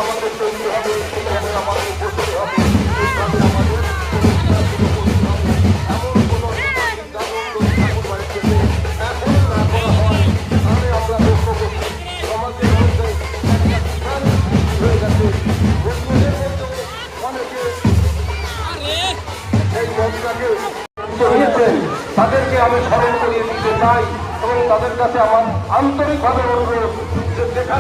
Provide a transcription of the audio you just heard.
আমাদের তৈরি হবে, সেখানে আমাদের বসতে হবে, এইভাবে আমাদের এমন কোনো ঠাকুর বাড়ি থেকে এখন না করা হয়, তাহলে আমরা লক্ষ্য করছি সমাজের মধ্যে একটা বিশাল হয়ে গেছে। বন্ধুদের মধ্যে অনেকে এই মতটাকে নিয়েছেন, তাদেরকে আমি স্মরণ করিয়ে দিতে চাই এবং তাদের কাছে আমার আন্তরিকভাবে অনুরোধ যে যেখানে